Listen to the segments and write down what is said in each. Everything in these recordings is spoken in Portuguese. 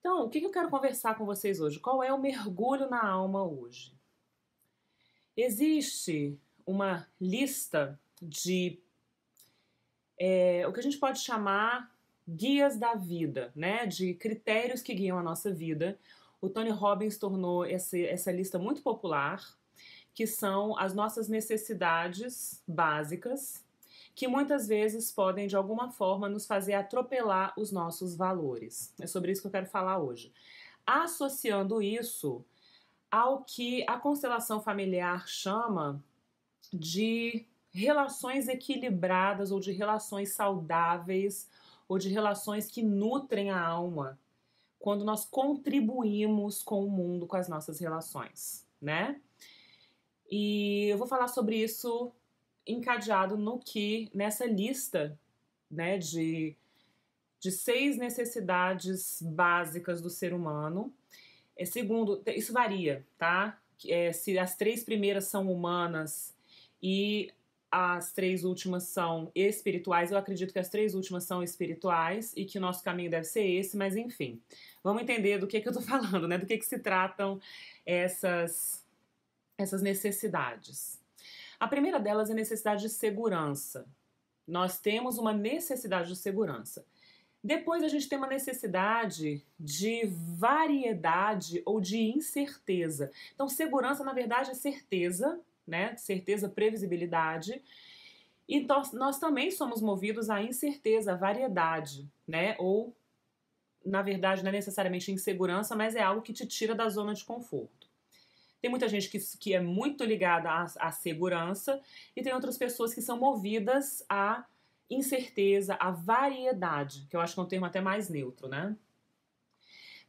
Então, o que eu quero conversar com vocês hoje? Qual é o mergulho na alma hoje? Existe uma lista de o que a gente pode chamar guias da vida, né? De critérios que guiam a nossa vida. O Tony Robbins tornou essa lista muito popular, que são as nossas necessidades básicas, que muitas vezes podem, de alguma forma, nos fazer atropelar os nossos valores. É sobre isso que eu quero falar hoje. Associando isso ao que a constelação familiar chama de relações equilibradas ou de relações saudáveis ou de relações que nutrem a alma quando nós contribuímos com o mundo com as nossas relações, né? E eu vou falar sobre isso encadeado nessa lista, né, de 6 necessidades básicas do ser humano. Segundo, isso varia, tá? Se as 3 primeiras são humanas e as 3 últimas são espirituais, eu acredito que as 3 últimas são espirituais e que o nosso caminho deve ser esse, mas enfim. Vamos entender do que eu tô falando, né? Do que se tratam essas necessidades. A primeira delas é a necessidade de segurança. Nós temos uma necessidade de segurança. Depois a gente tem uma necessidade de variedade ou de incerteza. Então, segurança, na verdade, é certeza, né? Certeza, previsibilidade. E nós também somos movidos à incerteza, à variedade, né? Ou, na verdade, não é necessariamente insegurança, mas é algo que te tira da zona de conforto. Tem muita gente que é muito ligada à segurança e tem outras pessoas que são movidas à incerteza, à variedade, que eu acho que é um termo até mais neutro, né?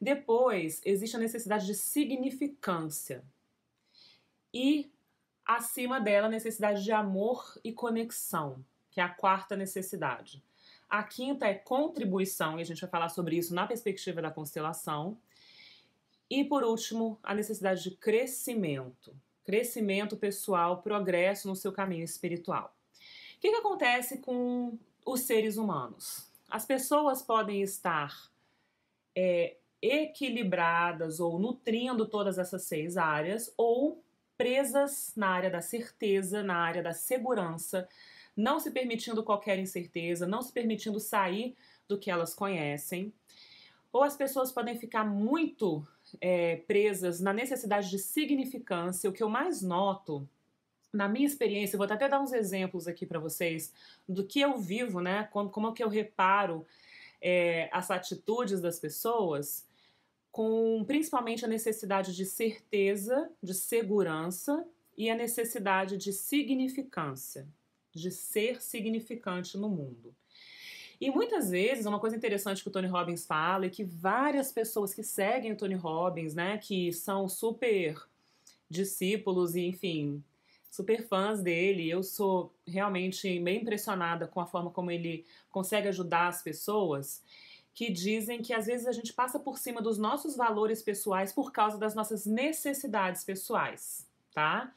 Depois, existe a necessidade de significância. E, acima dela, a necessidade de amor e conexão, que é a quarta necessidade. A quinta é contribuição, e a gente vai falar sobre isso na perspectiva da constelação. E, por último, a necessidade de crescimento. Crescimento pessoal, progresso no seu caminho espiritual. O que acontece com os seres humanos? As pessoas podem estar equilibradas ou nutrindo todas essas 6 áreas ou presas na área da certeza, na área da segurança, não se permitindo qualquer incerteza, não se permitindo sair do que elas conhecem. Ou as pessoas podem ficar muito presas na necessidade de significância. O que eu mais noto, na minha experiência, eu vou até dar uns exemplos aqui para vocês do que eu vivo, né? Como que eu reparo as atitudes das pessoas, com principalmente a necessidade de certeza, de segurança e a necessidade de significância, de ser significante no mundo. E muitas vezes, uma coisa interessante que o Tony Robbins fala e que várias pessoas que seguem o Tony Robbins, né, que são super discípulos e, enfim, super fãs dele, eu sou realmente bem impressionada com a forma como ele consegue ajudar as pessoas, que dizem que às vezes a gente passa por cima dos nossos valores pessoais por causa das nossas necessidades pessoais, tá?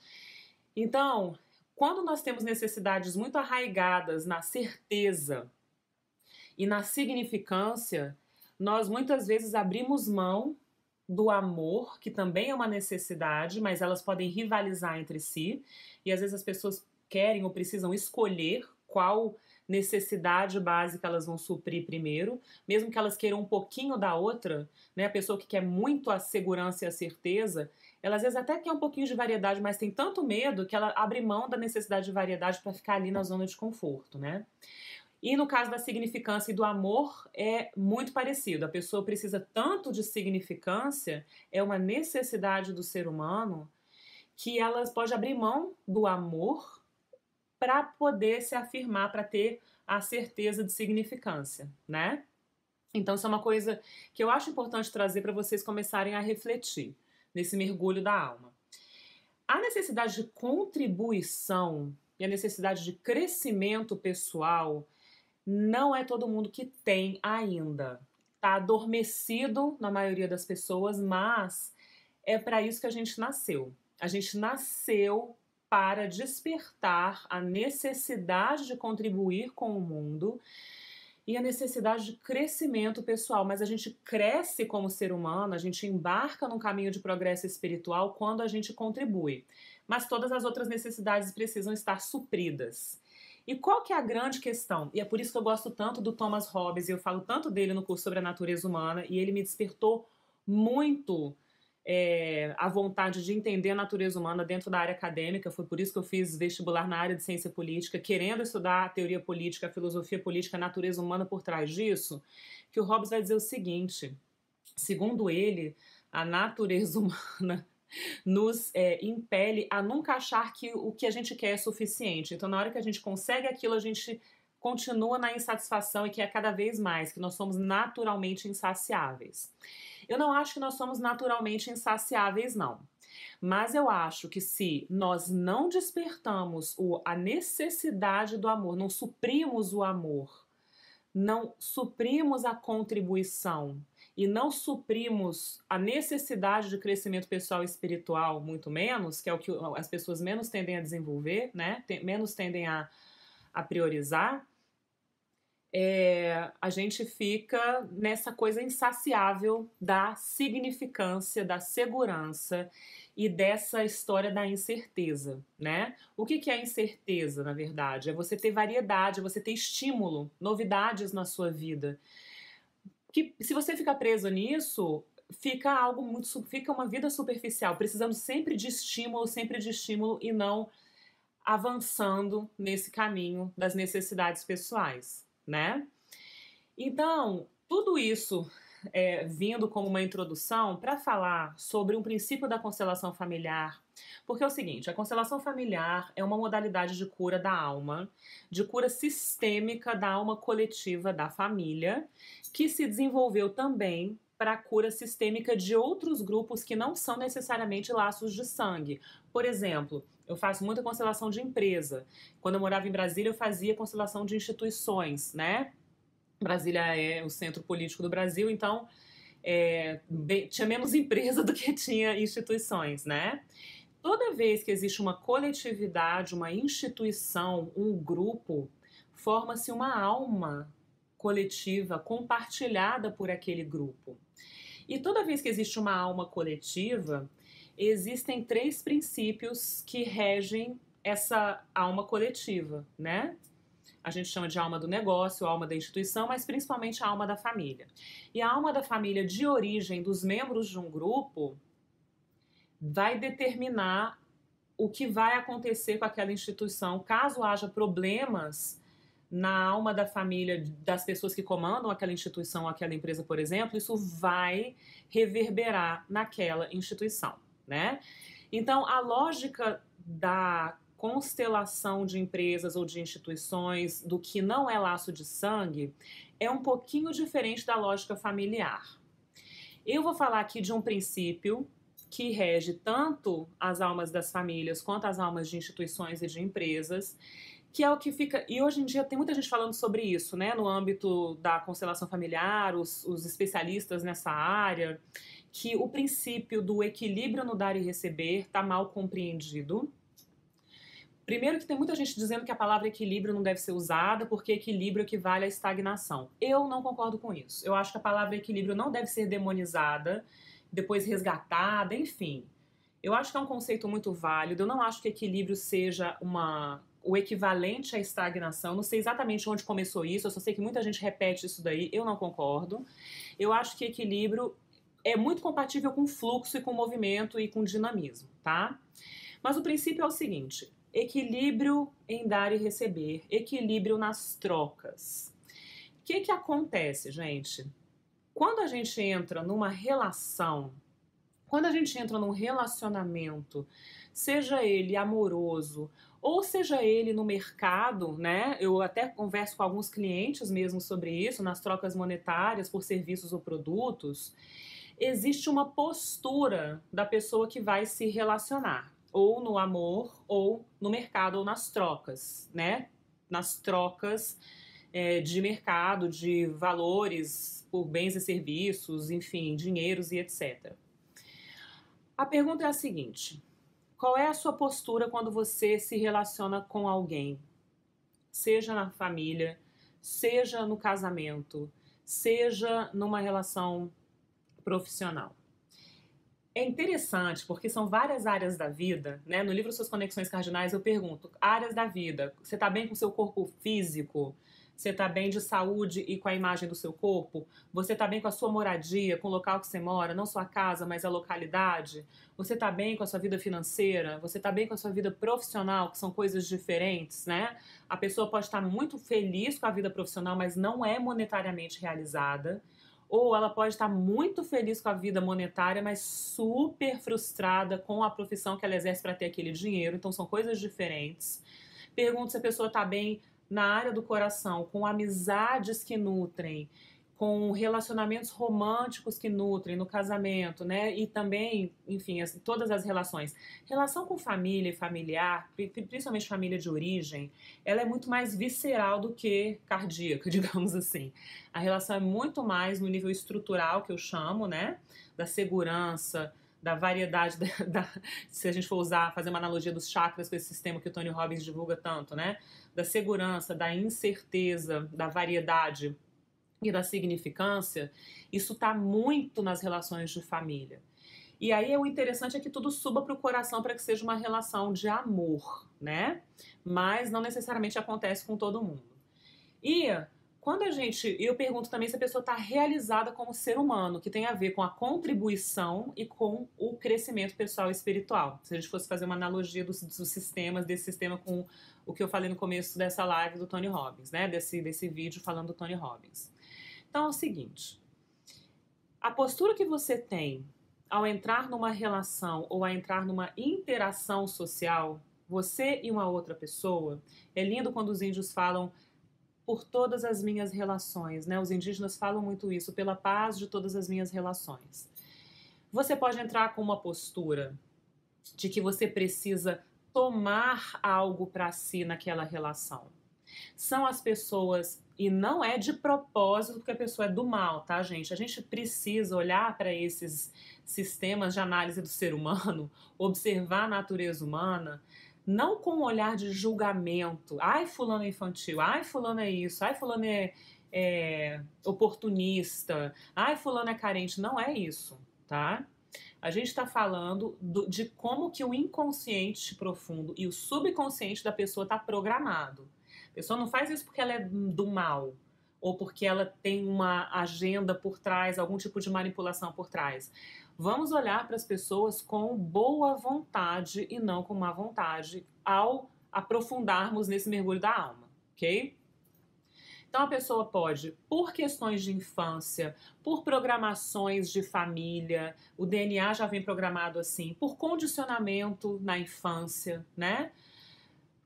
Então, quando nós temos necessidades muito arraigadas na certeza e na significância, nós muitas vezes abrimos mão do amor, que também é uma necessidade, mas elas podem rivalizar entre si, e às vezes as pessoas querem ou precisam escolher qual necessidade básica elas vão suprir primeiro, mesmo que elas queiram um pouquinho da outra, né? A pessoa que quer muito a segurança e a certeza, ela às vezes até quer um pouquinho de variedade, mas tem tanto medo que ela abre mão da necessidade de variedade para ficar ali na zona de conforto, né? E no caso da significância e do amor é muito parecido. A pessoa precisa tanto de significância, é uma necessidade do ser humano, que ela pode abrir mão do amor para poder se afirmar, para ter a certeza de significância, né? Então isso é uma coisa que eu acho importante trazer para vocês começarem a refletir nesse mergulho da alma. A necessidade de contribuição e a necessidade de crescimento pessoal não é todo mundo que tem ainda. Tá adormecido na maioria das pessoas, mas é para isso que a gente nasceu. A gente nasceu para despertar a necessidade de contribuir com o mundo e a necessidade de crescimento pessoal. Mas a gente cresce como ser humano, a gente embarca num caminho de progresso espiritual quando a gente contribui. Mas todas as outras necessidades precisam estar supridas. E qual que é a grande questão? E é por isso que eu gosto tanto do Thomas Hobbes, e eu falo tanto dele no curso sobre a natureza humana, e ele me despertou muito a vontade de entender a natureza humana dentro da área acadêmica. Foi por isso que eu fiz vestibular na área de ciência política, querendo estudar a teoria política, a filosofia política, a natureza humana por trás disso, que o Hobbes vai dizer o seguinte: segundo ele, a natureza humana nos impele a nunca achar que o que a gente quer é suficiente. Então, na hora que a gente consegue aquilo, a gente continua na insatisfação e quer cada vez mais, que nós somos naturalmente insaciáveis. Eu não acho que nós somos naturalmente insaciáveis, não. Mas eu acho que se nós não despertamos a necessidade do amor, não suprimos o amor, não suprimos a contribuição e não suprimos a necessidade de crescimento pessoal e espiritual, muito menos, que é o que as pessoas menos tendem a desenvolver, né? Menos tendem a priorizar, a gente fica nessa coisa insaciável da significância, da segurança e dessa história da incerteza, né? O que é incerteza, na verdade? É você ter variedade, é você ter estímulo, novidades na sua vida. Que se você ficar preso nisso, fica uma vida superficial, precisando sempre de estímulo e não avançando nesse caminho das necessidades pessoais, né? Então, tudo isso vindo como uma introdução para falar sobre um princípio da constelação familiar, porque é o seguinte: a constelação familiar é uma modalidade de cura da alma, de cura sistêmica da alma coletiva da família, que se desenvolveu também para a cura sistêmica de outros grupos que não são necessariamente laços de sangue. Por exemplo, eu faço muita constelação de empresa. Quando eu morava em Brasília, eu fazia constelação de instituições, né? Brasília é o centro político do Brasil, então tinha menos empresa do que tinha instituições, né? Toda vez que existe uma coletividade, uma instituição, um grupo, forma-se uma alma coletiva compartilhada por aquele grupo. E toda vez que existe uma alma coletiva, existem 3 princípios que regem essa alma coletiva, né? A gente chama de alma do negócio, alma da instituição, mas principalmente a alma da família. E a alma da família de origem dos membros de um grupo vai determinar o que vai acontecer com aquela instituição, caso haja problemas na alma da família das pessoas que comandam aquela instituição ou aquela empresa, por exemplo, isso vai reverberar naquela instituição, né? Então, a lógica da constelação de empresas ou de instituições, do que não é laço de sangue, é um pouquinho diferente da lógica familiar. Eu vou falar aqui de um princípio que rege tanto as almas das famílias quanto as almas de instituições e de empresas, que é o que fica... E hoje em dia tem muita gente falando sobre isso, né? No âmbito da constelação familiar, os especialistas nessa área, que o princípio do equilíbrio no dar e receber está mal compreendido. Primeiro que tem muita gente dizendo que a palavra equilíbrio não deve ser usada porque equilíbrio equivale à estagnação. Eu não concordo com isso. Eu acho que a palavra equilíbrio não deve ser demonizada, depois resgatada, enfim. Eu acho que é um conceito muito válido. Eu não acho que equilíbrio seja o equivalente à estagnação. Não sei exatamente onde começou isso, eu só sei que muita gente repete isso daí. Eu não concordo. Eu acho que equilíbrio é muito compatível com fluxo e com movimento e com dinamismo, tá? Mas o princípio é o seguinte: equilíbrio em dar e receber, equilíbrio nas trocas. O que acontece, gente? Quando a gente entra numa relação, quando a gente entra num relacionamento, seja ele amoroso ou seja ele no mercado, né? Eu até converso com alguns clientes mesmo sobre isso, nas trocas monetárias por serviços ou produtos, existe uma postura da pessoa que vai se relacionar, ou no amor, ou no mercado, ou nas trocas, né? Nas trocas de mercado, de valores por bens e serviços, enfim, dinheiros e etc. A pergunta é a seguinte: qual é a sua postura quando você se relaciona com alguém? Seja na família, seja no casamento, seja numa relação profissional. É interessante porque são várias áreas da vida, né? No livro Suas Conexões Cardinais eu pergunto, áreas da vida, você está bem com o seu corpo físico? Você está bem de saúde e com a imagem do seu corpo? Você está bem com a sua moradia, com o local que você mora, não sua casa, mas a localidade? Você está bem com a sua vida financeira? Você está bem com a sua vida profissional, que são coisas diferentes, né? A pessoa pode estar muito feliz com a vida profissional, mas não é monetariamente realizada. Ou ela pode estar muito feliz com a vida monetária, mas super frustrada com a profissão que ela exerce para ter aquele dinheiro. Então são coisas diferentes. Pergunto se a pessoa está bem na área do coração, com amizades que nutrem, com relacionamentos românticos que nutrem no casamento, né? E também, enfim, todas as relações. Relação com família e familiar, principalmente família de origem, ela é muito mais visceral do que cardíaca, digamos assim. A relação é muito mais no nível estrutural, que eu chamo, né? Da segurança, da variedade, se a gente for fazer uma analogia dos chakras com esse sistema que o Tony Robbins divulga tanto, né? Da segurança, da incerteza, da variedade e da significância, isso está muito nas relações de família. E aí o interessante é que tudo suba para o coração para que seja uma relação de amor, né? Mas não necessariamente acontece com todo mundo. E quando eu pergunto também se a pessoa está realizada como ser humano, que tem a ver com a contribuição e com o crescimento pessoal e espiritual. Se a gente fosse fazer uma analogia dos sistemas, desse sistema com o que eu falei no começo dessa live do Tony Robbins, né? Desse vídeo falando do Tony Robbins. Então é o seguinte, a postura que você tem ao entrar numa relação ou a entrar numa interação social, você e uma outra pessoa, é lindo quando os índios falam por todas as minhas relações, né? Os indígenas falam muito isso, pela paz de todas as minhas relações. Você pode entrar com uma postura de que você precisa tomar algo para si naquela relação. São as pessoas, e não é de propósito porque a pessoa é do mal, tá, gente? A gente precisa olhar para esses sistemas de análise do ser humano, observar a natureza humana, não com um olhar de julgamento. Ai, fulano é infantil, ai, fulano é isso, ai, fulano é oportunista, ai, fulano é carente. Não é isso, tá? A gente está falando de como que o inconsciente profundo e o subconsciente da pessoa está programado. A pessoa não faz isso porque ela é do mal ou porque ela tem uma agenda por trás, algum tipo de manipulação por trás. Vamos olhar para as pessoas com boa vontade e não com má vontade ao aprofundarmos nesse mergulho da alma, ok? Então a pessoa pode, por questões de infância, por programações de família, o DNA já vem programado assim, por condicionamento na infância, né?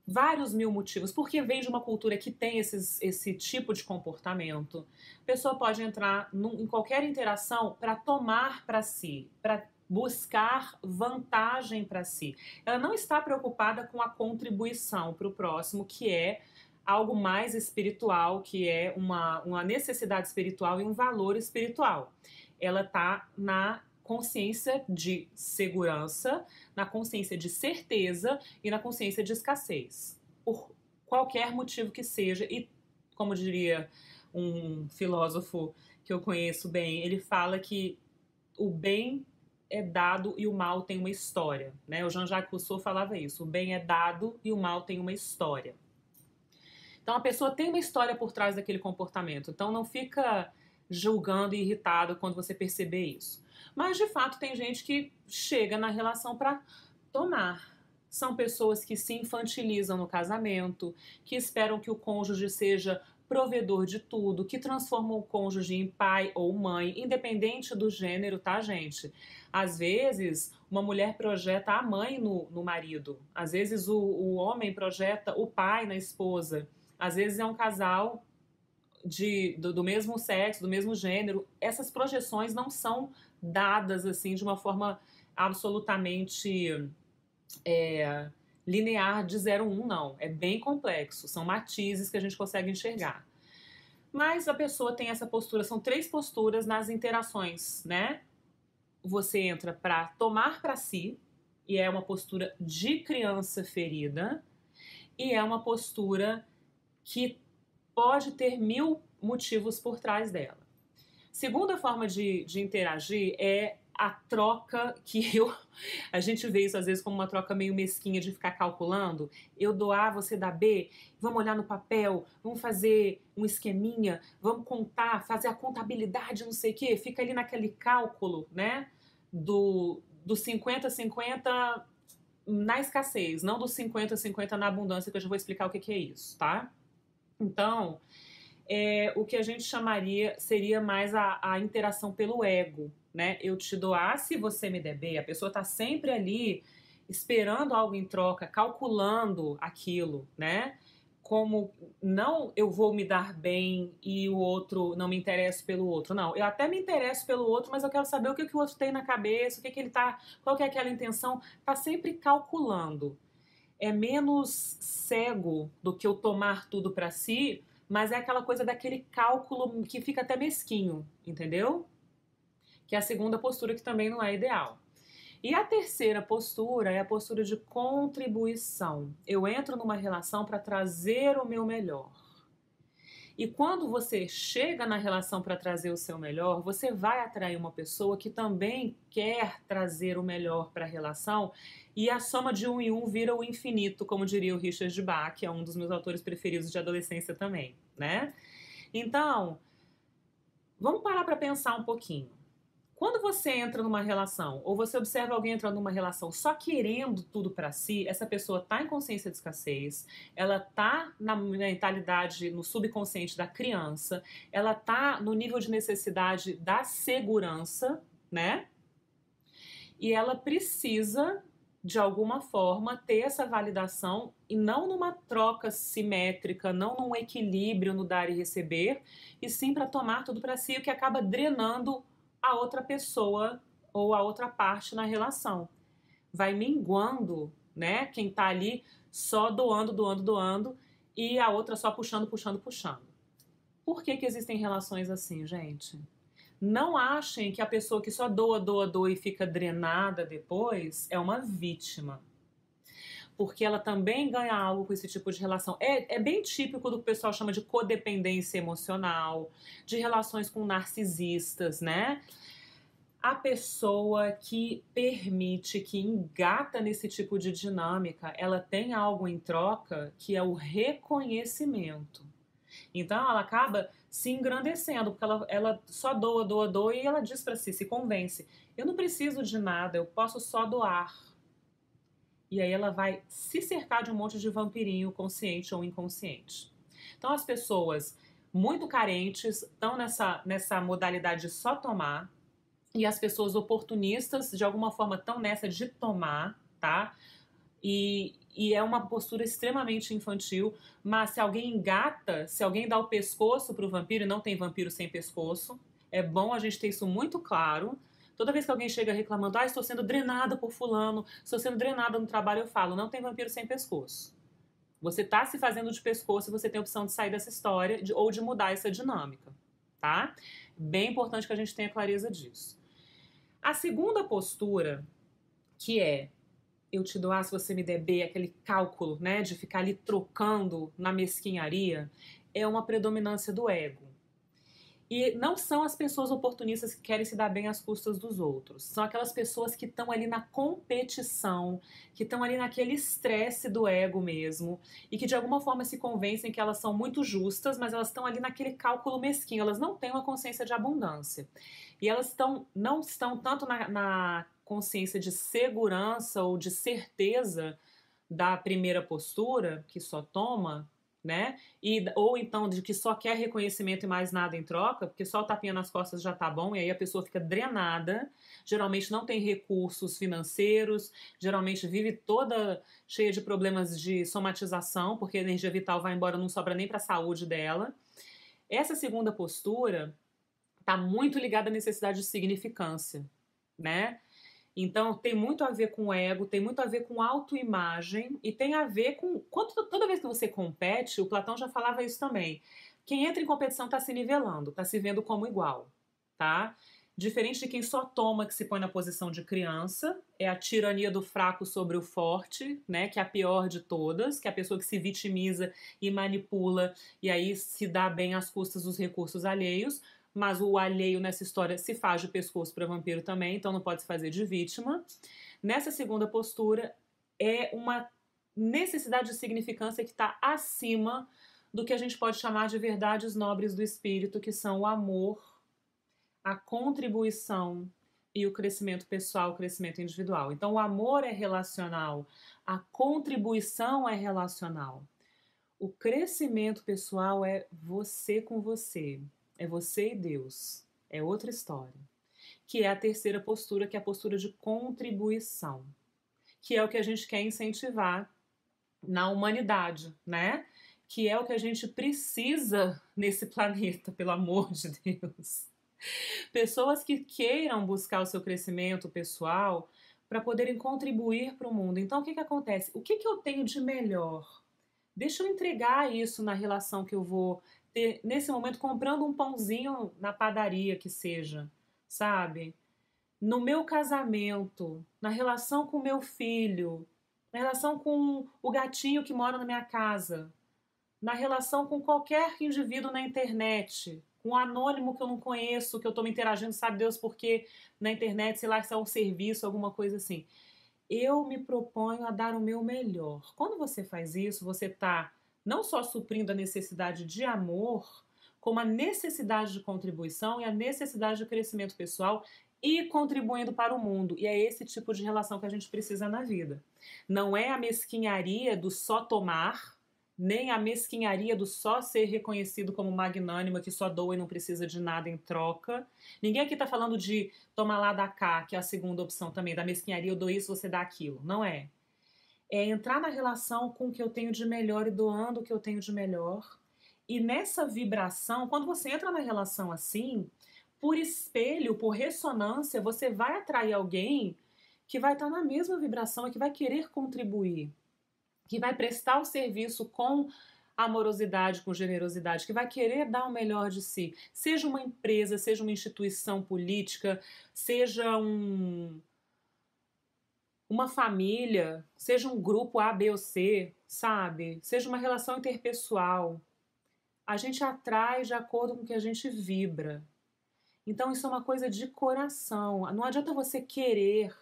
Vários mil motivos, porque vem de uma cultura que tem esse tipo de comportamento. A pessoa pode entrar em qualquer interação para tomar para si, para buscar vantagem para si. Ela não está preocupada com a contribuição para o próximo, que é algo mais espiritual, que é uma necessidade espiritual e um valor espiritual. Ela está na consciência de segurança, na consciência de certeza e na consciência de escassez, por qualquer motivo que seja. E, como diria um filósofo que eu conheço bem, ele fala que o bem é dado e o mal tem uma história, né? O Jean-Jacques Rousseau falava isso, o bem é dado e o mal tem uma história. Então a pessoa tem uma história por trás daquele comportamento, então não fica julgando e irritado quando você perceber isso. Mas, de fato, tem gente que chega na relação para tomar. São pessoas que se infantilizam no casamento, que esperam que o cônjuge seja provedor de tudo, que transformam o cônjuge em pai ou mãe, independente do gênero, tá, gente? Às vezes, uma mulher projeta a mãe no marido. Às vezes, o homem projeta o pai na esposa. Às vezes, é um casal do mesmo sexo, do mesmo gênero. Essas projeções não são dadas assim de uma forma absolutamente linear de 0 a 1, não. É bem complexo, são matizes que a gente consegue enxergar. Mas a pessoa tem essa postura, são 3 posturas nas interações, né? Você entra para tomar para si, e é uma postura de criança ferida, e é uma postura que pode ter mil motivos por trás dela. Segunda forma de interagir é a troca a gente vê isso às vezes como uma troca meio mesquinha de ficar calculando. Eu dou A, você dá B, vamos olhar no papel, vamos fazer um esqueminha, vamos contar, fazer a contabilidade, não sei o quê. Fica ali naquele cálculo, né, do 50-50 na escassez, não do 50-50 na abundância, que eu já vou explicar o que é isso, tá? Então, o que a gente chamaria seria mais a interação pelo ego, né? Eu te dou A se você me der B. A pessoa tá sempre ali esperando algo em troca, calculando aquilo, né? Como não eu vou me dar bem e o outro não me interessa pelo outro. Não, eu até me interesso pelo outro, mas eu quero saber o que o outro tem na cabeça, o que ele tá, qual que é aquela intenção. Tá sempre calculando. É menos cego do que eu tomar tudo para si, mas é aquela coisa daquele cálculo que fica até mesquinho, entendeu? Que é a segunda postura, que também não é ideal. E a terceira postura é a postura de contribuição. Eu entro numa relação para trazer o meu melhor. E quando você chega na relação para trazer o seu melhor, você vai atrair uma pessoa que também quer trazer o melhor para a relação, e a soma de um em um vira o infinito, como diria o Richard Bach, que é um dos meus autores preferidos de adolescência também, né? Então, vamos parar para pensar um pouquinho. Quando você entra numa relação, ou você observa alguém entrando numa relação só querendo tudo para si, essa pessoa tá em consciência de escassez, ela tá na mentalidade, no subconsciente da criança, ela tá no nível de necessidade da segurança, né? E ela precisa, de alguma forma, ter essa validação, e não numa troca simétrica, não num equilíbrio no dar e receber, e sim para tomar tudo para si, o que acaba drenando a outra pessoa ou a outra parte na relação. Vai minguando, né? Quem tá ali só doando, doando, doando, e a outra só puxando, puxando, puxando. Por que existem relações assim, gente? Não achem que a pessoa que só doa, doa, doa e fica drenada depois é uma vítima. Porque ela também ganha algo com esse tipo de relação. É bem típico do que o pessoal chama de codependência emocional, de relações com narcisistas, né? A pessoa que permite, que engata nesse tipo de dinâmica, ela tem algo em troca que é o reconhecimento. Então ela acaba se engrandecendo, porque ela só doa, doa, doa, e ela diz para si, se convence, eu não preciso de nada, eu posso só doar. E aí ela vai se cercar de um monte de vampirinho, consciente ou inconsciente. Então as pessoas muito carentes estão nessa modalidade de só tomar, e as pessoas oportunistas, de alguma forma, estão nessa de tomar, tá? E é uma postura extremamente infantil, mas se alguém engata, se alguém dá o pescoço pro vampiro, e não tem vampiro sem pescoço, é bom a gente ter isso muito claro. Toda vez que alguém chega reclamando, estou sendo drenada por fulano, estou sendo drenada no trabalho, eu falo, não tem vampiro sem pescoço. Você tá se fazendo de pescoço e você tem a opção de sair dessa história ou de mudar essa dinâmica, tá? Bem importante que a gente tenha clareza disso. A segunda postura, que é eu te dou A se você me der B, aquele cálculo, né, de ficar ali trocando na mesquinharia, é uma predominância do ego. E não são as pessoas oportunistas que querem se dar bem às custas dos outros. São aquelas pessoas que estão ali na competição, que estão ali naquele estresse do ego mesmo, e que de alguma forma se convencem que elas são muito justas, mas elas estão ali naquele cálculo mesquinho, elas não têm uma consciência de abundância. E elas não estão tanto na consciência de segurança ou de certeza da primeira postura, que só toma, né? Ou então de que só quer reconhecimento e mais nada em troca, porque só o tapinha nas costas já tá bom, e aí a pessoa fica drenada, geralmente não tem recursos financeiros, geralmente vive toda cheia de problemas de somatização, porque a energia vital vai embora, não sobra nem para a saúde dela. Essa segunda postura tá muito ligada à necessidade de significância, né? Então, tem muito a ver com ego, tem muito a ver com autoimagem e tem a ver com... Toda vez que você compete, o Platão já falava isso também. Quem entra em competição está se nivelando, está se vendo como igual, tá? Diferente de quem só toma, que se põe na posição de criança, é a tirania do fraco sobre o forte, né? Que é a pior de todas, que é a pessoa que se vitimiza e manipula e aí se dá bem às custas dos recursos alheios, mas o alheio nessa história se faz de pescoço para vampiro também, então não pode se fazer de vítima. Nessa segunda postura é uma necessidade de significância que está acima do que a gente pode chamar de verdades nobres do espírito, que são o amor, a contribuição e o crescimento pessoal, o crescimento individual. Então, o amor é relacional, a contribuição é relacional. O crescimento pessoal é você com você, é você e Deus, é outra história. Que é a terceira postura, que é a postura de contribuição, que é o que a gente quer incentivar na humanidade, né? Que é o que a gente precisa nesse planeta, pelo amor de Deus. Pessoas que queiram buscar o seu crescimento pessoal para poderem contribuir para o mundo. Então, o que acontece? O que eu tenho de melhor? Deixa eu entregar isso na relação que eu vou ter nesse momento, comprando um pãozinho na padaria que seja, sabe? No meu casamento, na relação com o meu filho, na relação com o gatinho que mora na minha casa, na relação com qualquer indivíduo na internet, com um anônimo que eu não conheço, que eu estou me interagindo, sabe Deus por quê, na internet, sei lá, se é um serviço, alguma coisa assim. Eu me proponho a dar o meu melhor. Quando você faz isso, você está não só suprindo a necessidade de amor, como a necessidade de contribuição e a necessidade de crescimento pessoal e contribuindo para o mundo. E é esse tipo de relação que a gente precisa na vida. Não é a mesquinharia do só tomar, nem a mesquinharia do só ser reconhecido como magnânimo, que só doa e não precisa de nada em troca. Ninguém aqui está falando de tomar lá da cá, que é a segunda opção também, da mesquinharia, eu dou isso, você dá aquilo. Não é. É entrar na relação com o que eu tenho de melhor e doando o que eu tenho de melhor. E nessa vibração, quando você entra na relação assim, por espelho, por ressonância, você vai atrair alguém que vai estar na mesma vibração e que vai querer contribuir, que vai prestar o serviço com amorosidade, com generosidade, que vai querer dar o melhor de si. Seja uma empresa, seja uma instituição política, seja uma família, seja um grupo A, B ou C, sabe? Seja uma relação interpessoal. A gente atrai de acordo com o que a gente vibra. Então isso é uma coisa de coração. Não adianta você querer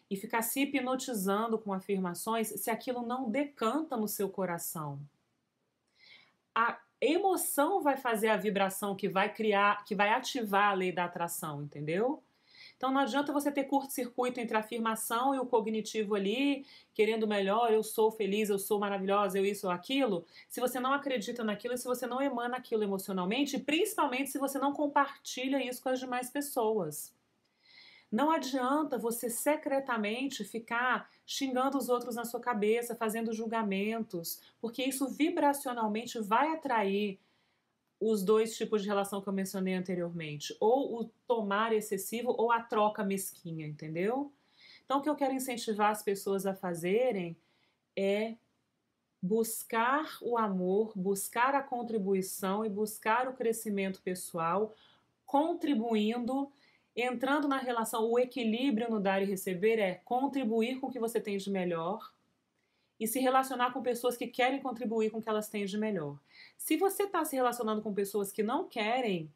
e ficar se hipnotizando com afirmações se aquilo não decanta no seu coração. A emoção vai fazer a vibração que vai criar, que vai ativar a lei da atração, entendeu? Então não adianta você ter curto-circuito entre a afirmação e o cognitivo ali, querendo melhor, eu sou feliz, eu sou maravilhosa, eu isso ou aquilo, se você não acredita naquilo e se você não emana aquilo emocionalmente, e principalmente se você não compartilha isso com as demais pessoas. Não adianta você secretamente ficar xingando os outros na sua cabeça, fazendo julgamentos, porque isso vibracionalmente vai atrair os dois tipos de relação que eu mencionei anteriormente, ou o tomar excessivo ou a troca mesquinha, entendeu? Então, o que eu quero incentivar as pessoas a fazerem é buscar o amor, buscar a contribuição e buscar o crescimento pessoal, contribuindo, entrando na relação, o equilíbrio no dar e receber é contribuir com o que você tem de melhor e se relacionar com pessoas que querem contribuir com o que elas têm de melhor. Se você está se relacionando com pessoas que não querem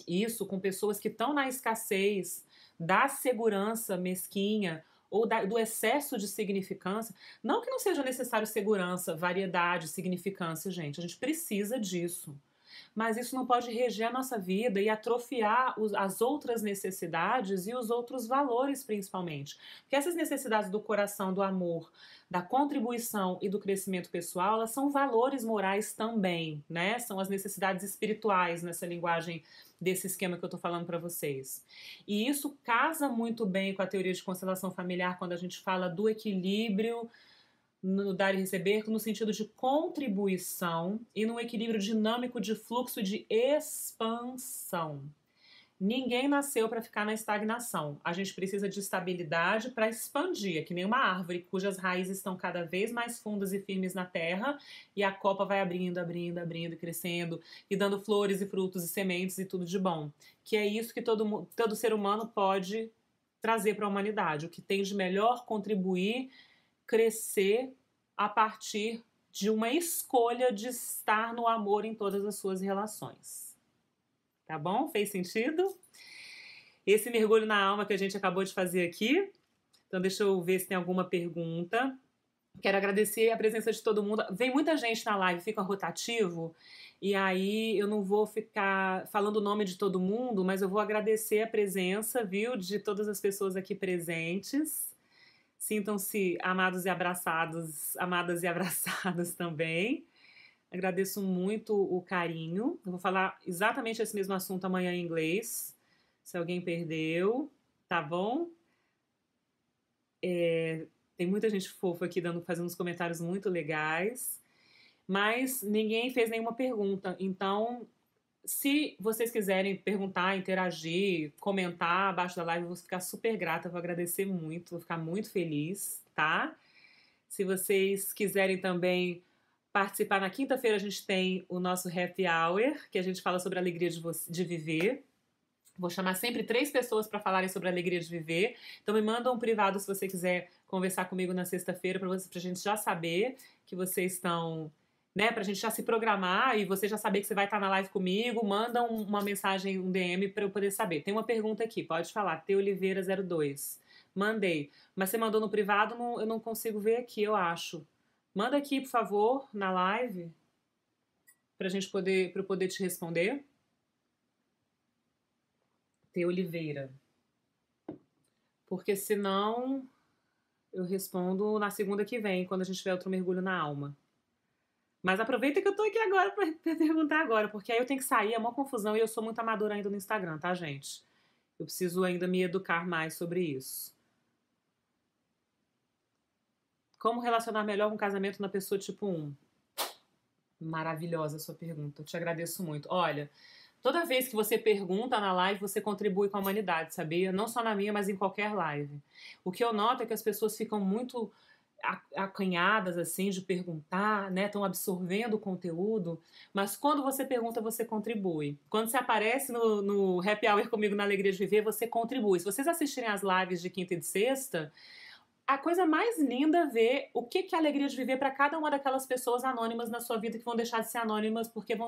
isso, com pessoas que estão na escassez, da segurança mesquinha ou do excesso de significância, não que não seja necessário segurança, variedade, significância, gente, a gente precisa disso. Mas isso não pode reger a nossa vida e atrofiar as outras necessidades e os outros valores, principalmente. Porque essas necessidades do coração, do amor, da contribuição e do crescimento pessoal, elas são valores morais também, né? São as necessidades espirituais nessa linguagem desse esquema que eu tô falando para vocês. E isso casa muito bem com a teoria de constelação familiar quando a gente fala do equilíbrio no dar e receber, no sentido de contribuição e num equilíbrio dinâmico de fluxo de expansão. Ninguém nasceu para ficar na estagnação. A gente precisa de estabilidade para expandir, é que nem uma árvore cujas raízes estão cada vez mais fundas e firmes na terra e a copa vai abrindo, abrindo, abrindo, crescendo e dando flores e frutos e sementes e tudo de bom. Que é isso que todo ser humano pode trazer para a humanidade. O que tem de melhor contribuir, crescer a partir de uma escolha de estar no amor em todas as suas relações. Tá bom? Fez sentido? Esse mergulho na alma que a gente acabou de fazer aqui. Então deixa eu ver se tem alguma pergunta. Quero agradecer a presença de todo mundo. Vem muita gente na live, fica rotativo. E aí eu não vou ficar falando o nome de todo mundo, mas eu vou agradecer a presença, viu, de todas as pessoas aqui presentes. Sintam-se amados e abraçados, amadas e abraçadas também. Agradeço muito o carinho. Eu vou falar exatamente esse mesmo assunto amanhã em inglês, se alguém perdeu, tá bom? Tem muita gente fofa aqui fazendo uns comentários muito legais, mas ninguém fez nenhuma pergunta. Então, se vocês quiserem perguntar, interagir, comentar abaixo da live, eu vou ficar super grata, vou agradecer muito, vou ficar muito feliz, tá? Se vocês quiserem também participar, na quinta-feira a gente tem o nosso Happy Hour, que a gente fala sobre a alegria de viver. Vou chamar sempre 3 pessoas para falarem sobre a alegria de viver. Então me manda um privado se você quiser conversar comigo na sexta-feira, pra gente já saber que vocês estão, né, pra gente já se programar e você já saber que você vai estar na live comigo. Manda uma mensagem, um DM para eu poder saber. Tem uma pergunta aqui, pode falar, T Oliveira 02. Mandei, mas você mandou no privado, eu não consigo ver aqui, eu acho. Manda aqui, por favor, na live, para eu poder te responder. T. Oliveira. Porque senão eu respondo na segunda que vem, quando a gente tiver outro mergulho na alma. Mas aproveita que eu tô aqui agora para perguntar agora, porque aí eu tenho que sair, é uma confusão e eu sou muito amadora ainda no Instagram, tá, gente? Eu preciso ainda me educar mais sobre isso. Como relacionar melhor com casamento na pessoa tipo 1? Maravilhosa a sua pergunta, eu te agradeço muito. Olha, toda vez que você pergunta na live, você contribui com a humanidade, sabia? Não só na minha, mas em qualquer live. O que eu noto é que as pessoas ficam muito acanhadas, assim, de perguntar, né? Estão absorvendo o conteúdo, mas quando você pergunta, você contribui. Quando você aparece no Happy Hour comigo na Alegria de Viver, você contribui. Se vocês assistirem as lives de quinta e de sexta, a coisa mais linda é ver o que é a alegria de viver para cada uma daquelas pessoas anônimas na sua vida que vão deixar de ser anônimas porque vão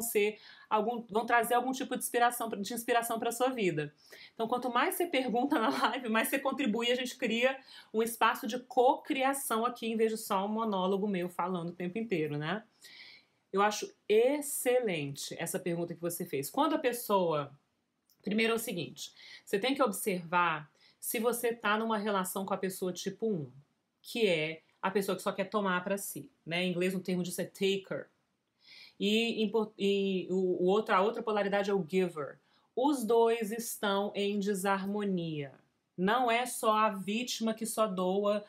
trazer algum tipo de inspiração para sua vida. Então, quanto mais você pergunta na live, mais você contribui, a gente cria um espaço de cocriação aqui, em vez de só um monólogo meu falando o tempo inteiro, né? Eu acho excelente essa pergunta que você fez. Quando a pessoa... Primeiro é o seguinte, você tem que observar se você tá numa relação com a pessoa tipo 1, que é a pessoa que só quer tomar para si, né? Em inglês o termo disso é taker. E a outra polaridade é o giver. Os dois estão em desarmonia. Não é só a vítima que só doa,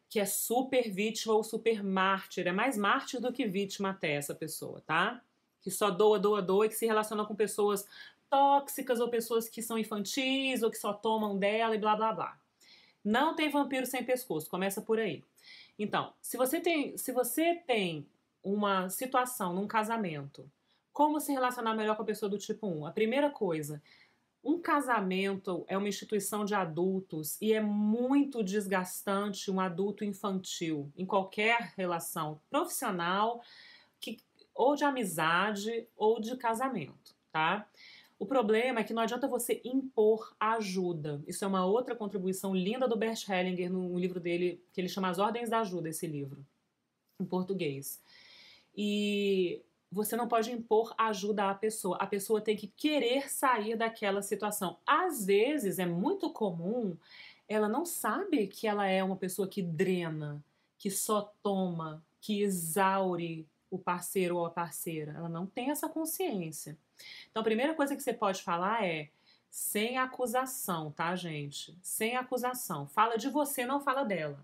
que é super vítima ou super mártir. É mais mártir do que vítima até essa pessoa, tá? Que só doa, doa, doa e que se relaciona com pessoas tóxicas ou pessoas que são infantis ou que só tomam dela e blá blá blá. Não tem vampiro sem pescoço, começa por aí. Então, se você tem uma situação num casamento, como se relacionar melhor com a pessoa do tipo 1? A primeira coisa, um casamento é uma instituição de adultos e é muito desgastante um adulto infantil em qualquer relação profissional, ou de amizade ou de casamento, tá? O problema é que não adianta você impor ajuda. Isso é uma outra contribuição linda do Bert Hellinger no livro dele, que ele chama As Ordens da Ajuda, esse livro, em português. E você não pode impor ajuda à pessoa. A pessoa tem que querer sair daquela situação. Às vezes, é muito comum, ela não sabe que ela é uma pessoa que drena, que só toma, que exaure o parceiro ou a parceira. Ela não tem essa consciência. Então, a primeira coisa que você pode falar é sem acusação, tá, gente? Sem acusação. Fala de você, não fala dela.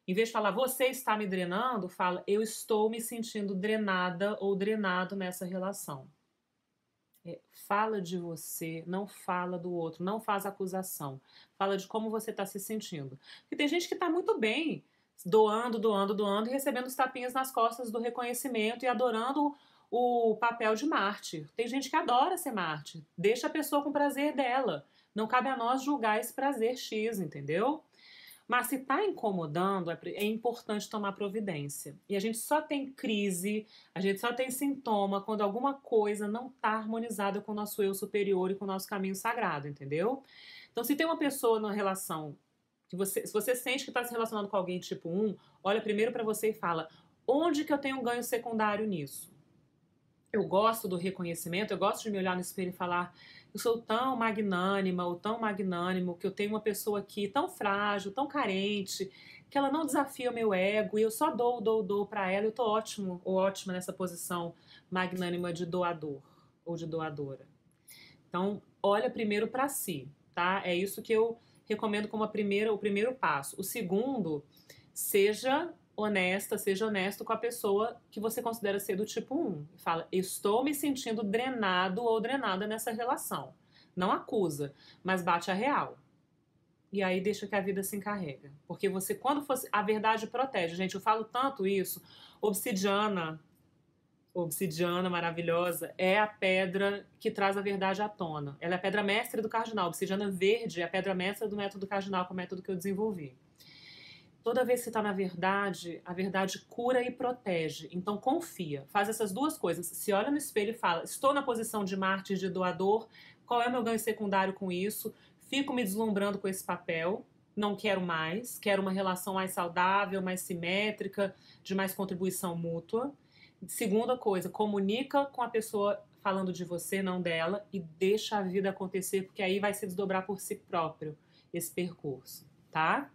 Em vez de falar você está me drenando, fala eu estou me sentindo drenada ou drenado nessa relação. Fala de você, não fala do outro, não faz acusação. Fala de como você está se sentindo. Porque tem gente que está muito bem, doando, doando, doando e recebendo os tapinhas nas costas do reconhecimento e adorando o papel de mártir. Tem gente que adora ser mártir. Deixa a pessoa com o prazer dela. Não cabe a nós julgar esse prazer X, entendeu? Mas se está incomodando, é importante tomar providência. E a gente só tem crise, a gente só tem sintoma quando alguma coisa não está harmonizada com o nosso eu superior e com o nosso caminho sagrado, entendeu? Então, se tem uma pessoa numa relação que se você sente que está se relacionando com alguém tipo 1, olha primeiro para você e fala: onde que eu tenho um ganho secundário nisso? Eu gosto do reconhecimento, eu gosto de me olhar no espelho e falar: eu sou tão magnânima ou tão magnânimo que eu tenho uma pessoa aqui tão frágil, tão carente, que ela não desafia o meu ego e eu só dou para ela. Eu tô ótimo ou ótima nessa posição magnânima de doador ou de doadora. Então, olha primeiro para si, tá? É isso que eu recomendo como o primeiro passo. O segundo, seja honesta, seja honesto com a pessoa que você considera ser do tipo 1. Fala: estou me sentindo drenado ou drenada nessa relação. Não acusa, mas bate a real. E aí deixa que a vida se encarrega. Porque você, quando fosse. A verdade protege. Gente, eu falo tanto isso. Obsidiana maravilhosa, é a pedra que traz a verdade à tona. Ela é a pedra mestre do cardinal. Obsidiana verde é a pedra mestra do método cardinal, que é o método que eu desenvolvi. Toda vez que você está na verdade, a verdade cura e protege. Então confia, faz essas duas coisas. Se olha no espelho e fala: estou na posição de mártir, de doador, qual é o meu ganho secundário com isso? Fico me deslumbrando com esse papel, não quero mais, quero uma relação mais saudável, mais simétrica, de mais contribuição mútua. Segunda coisa, comunica com a pessoa falando de você, não dela, e deixa a vida acontecer, porque aí vai se desdobrar por si próprio esse percurso, tá?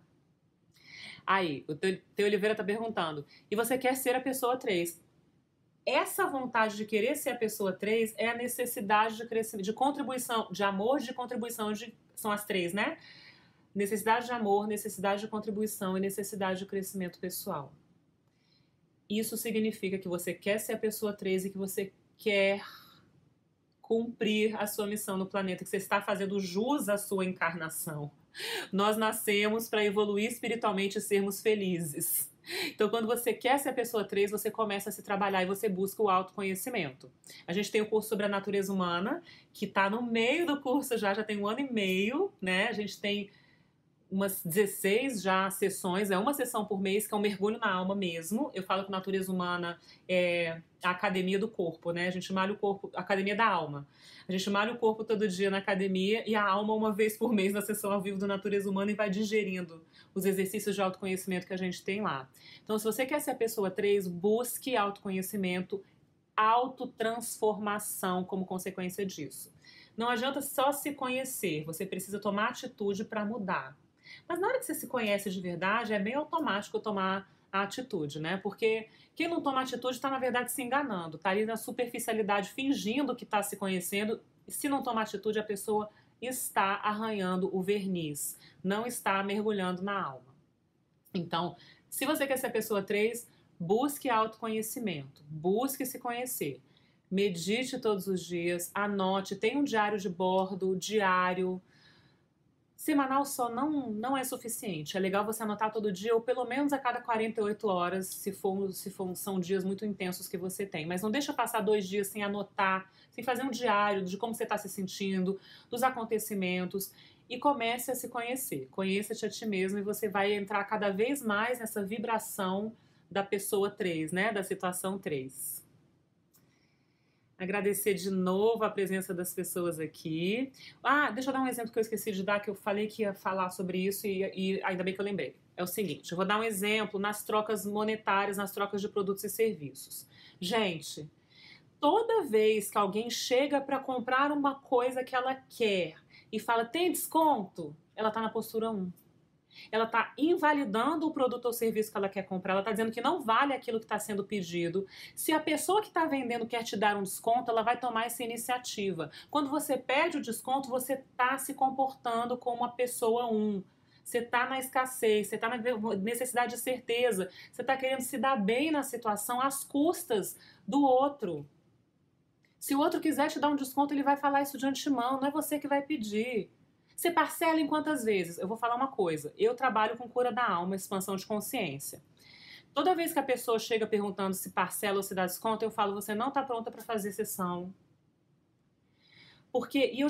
Aí, o Teu Oliveira tá perguntando: e você quer ser a pessoa 3? Essa vontade de querer ser a pessoa 3 é a necessidade de crescimento, de contribuição, de amor, de contribuição, são as 3, né? Necessidade de amor, necessidade de contribuição e necessidade de crescimento pessoal. Isso significa que você quer ser a pessoa 3 e que você quer cumprir a sua missão no planeta, que você está fazendo jus à sua encarnação. Nós nascemos para evoluir espiritualmente e sermos felizes. Então, quando você quer ser a pessoa 3, você começa a se trabalhar e você busca o autoconhecimento. A gente tem o curso sobre a natureza humana, que está no meio do curso já tem 1 ano e meio, né? A gente tem umas 16 já sessões, é uma sessão por mês, que é um mergulho na alma mesmo. Eu falo que natureza humana é a academia do corpo, né? A gente malha o corpo, a academia da alma. A gente malha o corpo todo dia na academia e a alma uma vez por mês na sessão ao vivo do Natureza Humana, e vai digerindo os exercícios de autoconhecimento que a gente tem lá. Então, se você quer ser a pessoa 3, busque autoconhecimento, autotransformação como consequência disso. Não adianta só se conhecer, você precisa tomar atitude para mudar. Mas na hora que você se conhece de verdade, é bem automático tomar a atitude, né? Porque quem não toma atitude está, na verdade, se enganando, está ali na superficialidade, fingindo que está se conhecendo, e se não toma atitude, a pessoa está arranhando o verniz, não está mergulhando na alma. Então, se você quer ser a pessoa 3, busque autoconhecimento, busque se conhecer. Medite todos os dias, anote, tenha um diário de bordo, diário. Semanal só não é suficiente. É legal você anotar todo dia, ou pelo menos a cada 48 horas, são dias muito intensos que você tem. Mas não deixa passar 2 dias sem anotar, sem fazer um diário de como você está se sentindo, dos acontecimentos, e comece a se conhecer. Conheça-te a ti mesmo e você vai entrar cada vez mais nessa vibração da pessoa 3, né? Da situação 3. Agradecer de novo a presença das pessoas aqui. Deixa eu dar um exemplo que eu esqueci de dar, que eu falei que ia falar sobre isso e ainda bem que eu lembrei. É o seguinte, eu vou dar um exemplo nas trocas monetárias, nas trocas de produtos e serviços. Gente, toda vez que alguém chega para comprar uma coisa que ela quer e fala: tem desconto? Ela tá na postura 1. Ela está invalidando o produto ou serviço que ela quer comprar, ela está dizendo que não vale aquilo que está sendo pedido. Se a pessoa que está vendendo quer te dar um desconto, ela vai tomar essa iniciativa. Quando você pede o desconto, você está se comportando como uma pessoa 1. Você está na escassez, você está na necessidade de certeza, você está querendo se dar bem na situação às custas do outro. Se o outro quiser te dar um desconto, ele vai falar isso de antemão, não é você que vai pedir. Você parcela em quantas vezes? Eu vou falar uma coisa. Eu trabalho com cura da alma, expansão de consciência. Toda vez que a pessoa chega perguntando se parcela ou se dá desconto, eu falo, você não está pronta para fazer sessão. Porque, e eu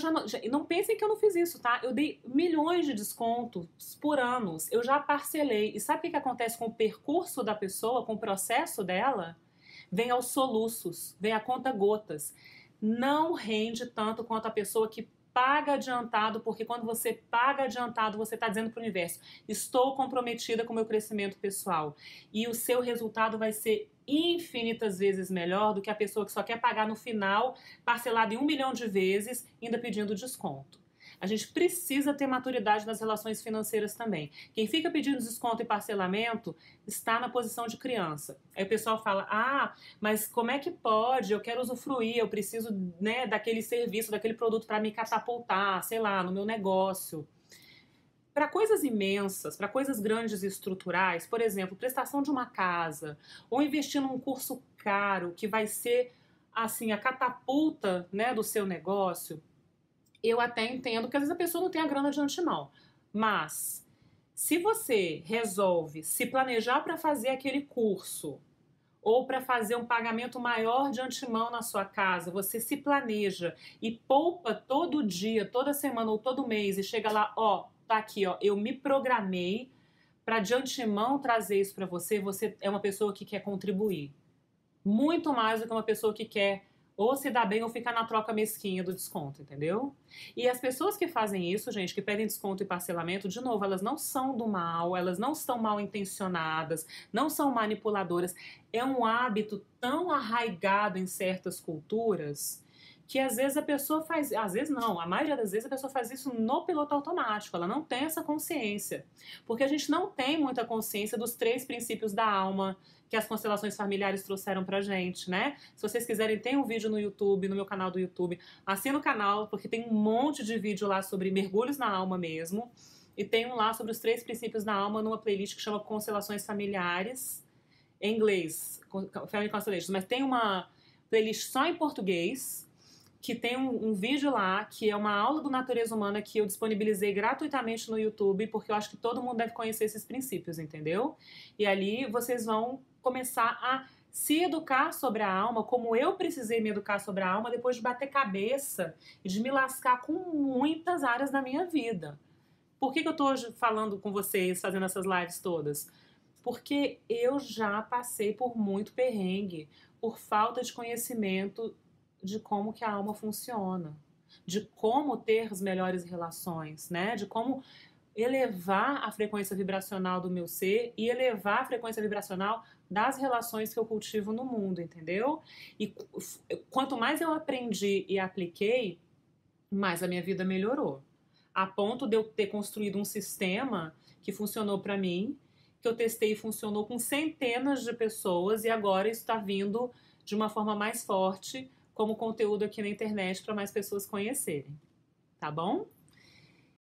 não pensem que eu não fiz isso, tá? Eu dei milhões de descontos por anos. Eu já parcelei. E sabe o que acontece com o percurso da pessoa, com o processo dela? Vem aos soluços, vem a conta gotas. Não rende tanto quanto a pessoa que paga adiantado, porque quando você paga adiantado, você está dizendo para o universo: estou comprometida com o meu crescimento pessoal. E o seu resultado vai ser infinitas vezes melhor do que a pessoa que só quer pagar no final, parcelado em 1 milhão de vezes, ainda pedindo desconto. A gente precisa ter maturidade nas relações financeiras também. Quem fica pedindo desconto e parcelamento está na posição de criança. Aí o pessoal fala, mas como é que pode? Eu quero usufruir, eu preciso, né, daquele serviço, daquele produto para me catapultar, sei lá, no meu negócio. Para coisas imensas, para coisas grandes e estruturais, por exemplo, prestação de uma casa, ou investir num curso caro que vai ser assim a catapulta, né, do seu negócio, eu até entendo que às vezes a pessoa não tem a grana de antemão. Mas se você resolve se planejar para fazer aquele curso ou para fazer um pagamento maior de antemão na sua casa, você se planeja e poupa todo dia, toda semana ou todo mês e chega lá, ó, tá aqui, ó, eu me programei para de antemão trazer isso para você, você é uma pessoa que quer contribuir. Muito mais do que uma pessoa que quer ou se dar bem ou ficar na troca mesquinha do desconto, entendeu? E as pessoas que fazem isso, gente, que pedem desconto e parcelamento, de novo, elas não são do mal, elas não estão mal intencionadas, não são manipuladoras. É um hábito tão arraigado em certas culturas que às vezes a pessoa faz, às vezes não, a maioria das vezes a pessoa faz isso no piloto automático, ela não tem essa consciência. Porque a gente não tem muita consciência dos 3 princípios da alma que as constelações familiares trouxeram pra gente, né? Se vocês quiserem, tem um vídeo no YouTube, no meu canal do YouTube. Assina o canal, porque tem um monte de vídeo lá sobre mergulhos na alma mesmo. E tem um lá sobre os 3 princípios da alma numa playlist que chama Constelações Familiares, em inglês, Family Constellations. Mas tem uma playlist só em português, que tem um vídeo lá, que é uma aula do Natureza Humana que eu disponibilizei gratuitamente no YouTube, porque eu acho que todo mundo deve conhecer esses princípios, entendeu? E ali vocês vão começar a se educar sobre a alma, como eu precisei me educar sobre a alma depois de bater cabeça e de me lascar com muitas áreas da minha vida. Por que eu tô hoje falando com vocês, fazendo essas lives todas? Porque eu já passei por muito perrengue, por falta de conhecimento de como que a alma funciona, de como ter as melhores relações, né? De como elevar a frequência vibracional do meu ser e elevar a frequência vibracional das relações que eu cultivo no mundo, entendeu? E quanto mais eu aprendi e apliquei, mais a minha vida melhorou. A ponto de eu ter construído um sistema que funcionou para mim, que eu testei e funcionou com centenas de pessoas e agora isso está vindo de uma forma mais forte como conteúdo aqui na internet para mais pessoas conhecerem. Tá bom?